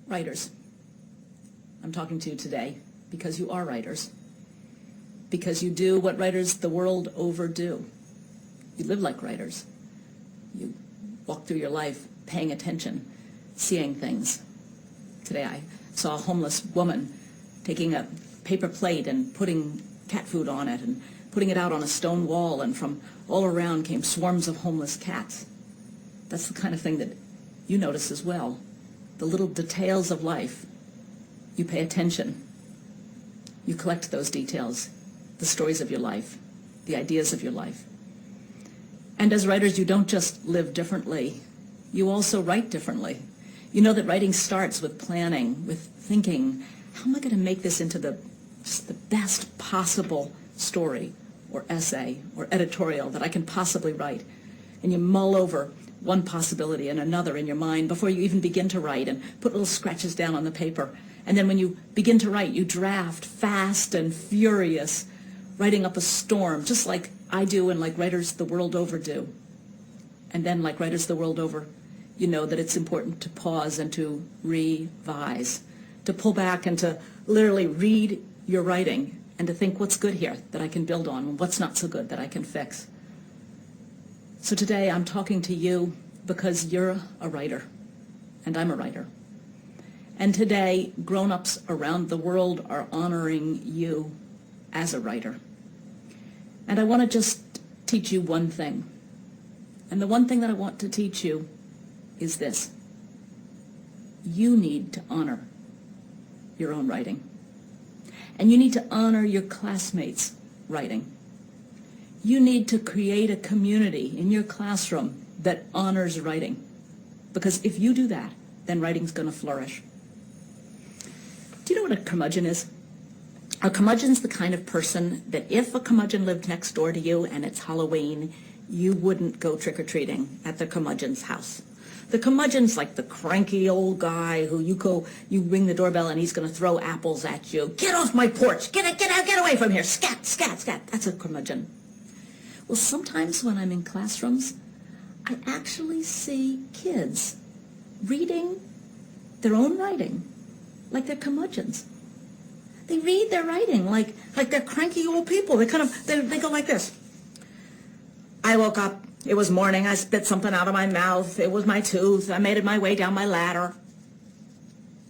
Writers, I'm talking to you today because you are writers. Because you do what writers the world over do. You live like writers. You walk through your life paying attention, seeing things. Today I saw a homeless woman taking a paper plate and putting cat food on it and putting it out on a stone wall, and from all around came swarms of homeless cats. That's the kind of thing that you notice as well. The little details of life. You pay attention. You collect those details, the stories of your life, the ideas of your life. And as writers, you don't just live differently, you also write differently. You know that writing starts with planning, with thinking, how am I going to make this into the best possible story or essay or editorial that I can possibly write? And you mull over one possibility and another in your mind before you even begin to write, and put little scratches down on the paper. And then when you begin to write, you draft fast and furious, writing up a storm, just like I do and like writers the world over do. And then, like writers the world over, you know that it's important to pause and to revise, to pull back and to literally read your writing and to think, what's good here that I can build on, and what's not so good that I can fix. So today I'm talking to you because you're a writer, and I'm a writer. And today, grown-ups around the world are honoring you as a writer. And I want to just teach you one thing. And the one thing that I want to teach you is this. You need to honor your own writing. And you need to honor your classmates' writing. You need to create a community in your classroom that honors writing. Because if you do that, then writing's going to flourish. Do you know what a curmudgeon is? A curmudgeon's the kind of person that if a curmudgeon lived next door to you and it's Halloween, you wouldn't go trick-or-treating at the curmudgeon's house. The curmudgeon's like the cranky old guy who you ring the doorbell and he's going to throw apples at you. Get off my porch! Get away from here! Scat, scat, scat! That's a curmudgeon. Well, sometimes when I'm in classrooms, I actually see kids reading their own writing like they're curmudgeons. They read their writing like they're cranky old people. They go like this. I woke up. It was morning. I spit something out of my mouth. It was my tooth. I made my way down my ladder.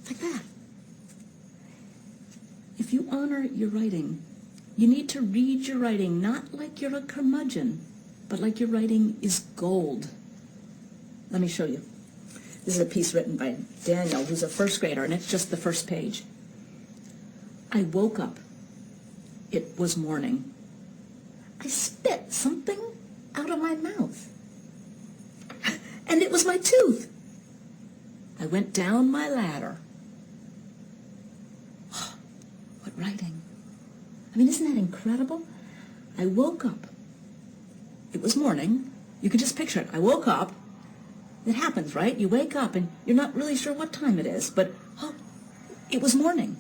Like that. If you honor your writing, you need to read your writing not like you're a curmudgeon, but like your writing is gold. Let me show you. This is a piece written by Daniel, who's a first grader, and it's just the first page. I woke up. It was morning. I spit something out of my mouth. And it was my tooth. I went down my ladder. What writing? I mean, isn't that incredible? I woke up. It was morning. You can just picture it. I woke up. It happens, right? You wake up and you're not really sure what time it is, but it was morning.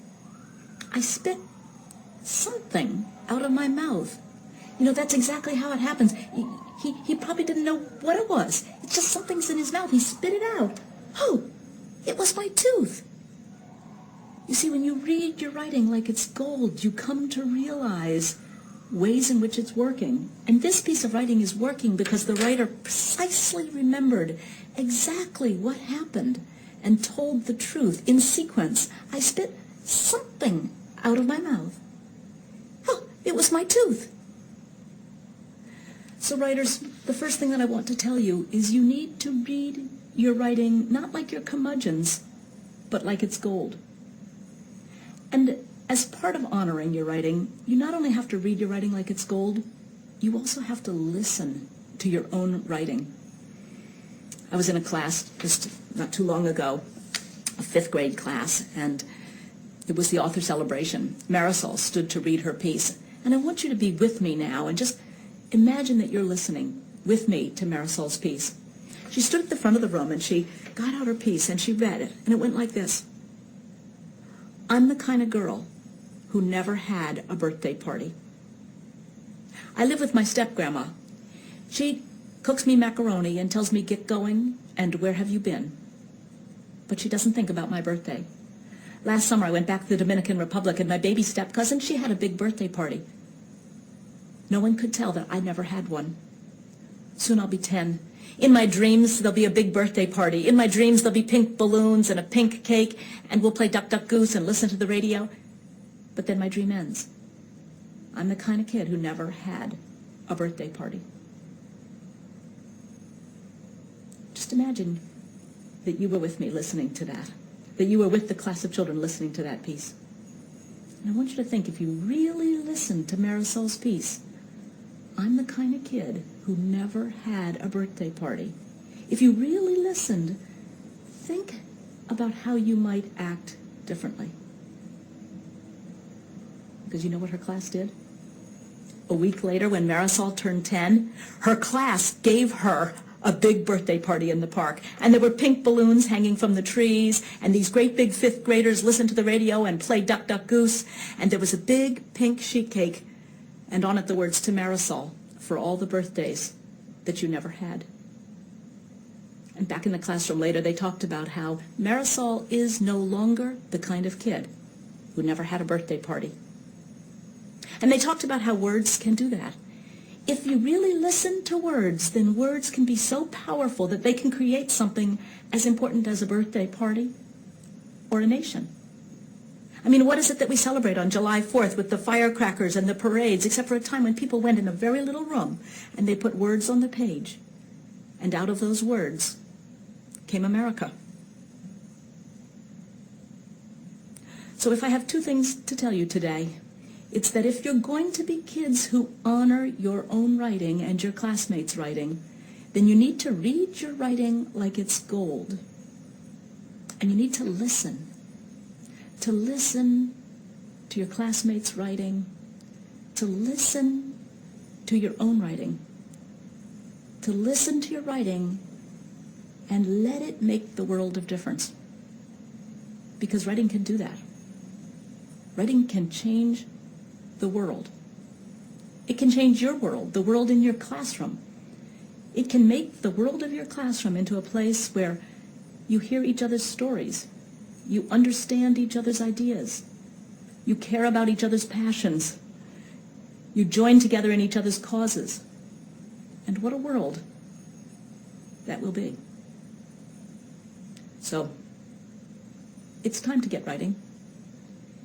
I spit something out of my mouth. You know, that's exactly how it happens. He probably didn't know what it was. It's just something's in his mouth. He spit it out. Oh, it was my tooth. You see, when you read your writing like it's gold, you come to realize ways in which it's working. And this piece of writing is working because the writer precisely remembered exactly what happened and told the truth in sequence. I spit something out of my mouth. Oh, it was my tooth. So writers, the first thing that I want to tell you is you need to read your writing not like your curmudgeons, but like it's gold. And as part of honoring your writing, you not only have to read your writing like it's gold, you also have to listen to your own writing. I was in a class just not too long ago, a 5th grade class, and it was the author celebration. Marisol stood to read her piece, and I want you to be with me now and just imagine that you're listening with me to Marisol's piece. She stood at the front of the room and she got out her piece and she read it, and it went like this. I'm the kind of girl who never had a birthday party. I live with my step-grandma. She cooks me macaroni and tells me get going and where have you been? but she doesn't think about my birthday. Last summer I went back to the Dominican Republic, and my baby step-cousin, she had a big birthday party. No one could tell that I never had one. Soon I'll be 10. In my dreams, there'll be a big birthday party. In my dreams, there'll be pink balloons and a pink cake, and we'll play Duck, Duck, Goose and listen to the radio. But then my dream ends. I'm the kind of kid who never had a birthday party. Just imagine that you were with me listening to that you were with the class of children listening to that piece. And I want you to think, if you really listened to Marisol's piece, I'm the kind of kid who never had a birthday party. If you really listened, think about how you might act differently. Because you know what her class did? A week later, when Marisol turned 10, her class gave her a big birthday party in the park. And there were pink balloons hanging from the trees, and these great big fifth graders listened to the radio and played Duck, Duck, Goose. And there was a big pink sheet cake, and on it the words, "To Marisol, for all the birthdays that you never had." And back in the classroom later, they talked about how Marisol is no longer the kind of kid who never had a birthday party. And they talked about how words can do that. If you really listen to words, then words can be so powerful that they can create something as important as a birthday party or a nation. I mean, what is it that we celebrate on July 4th with the firecrackers and the parades, except for a time when people went in a very little room and they put words on the page, and out of those words came America. So if I have two things to tell you today, it's that if you're going to be kids who honor your own writing and your classmates' writing, then you need to read your writing like it's gold. And you need to listen to your classmates' writing, to listen to your own writing, to listen to your writing and let it make the world of difference. Because writing can do that. Writing can change the world. It can change your world, the world in your classroom. It can make the world of your classroom into a place where you hear each other's stories, you understand each other's ideas, you care about each other's passions, you join together in each other's causes. And what a world that will be. So, it's time to get writing.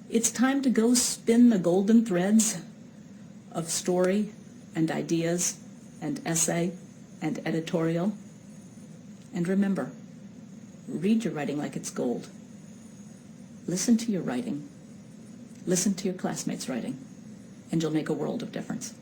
It's time to go spin the golden threads of story and ideas and essay and editorial. And remember, read your writing like it's gold. Listen to your writing. Listen to your classmates' writing, and you'll make a world of difference.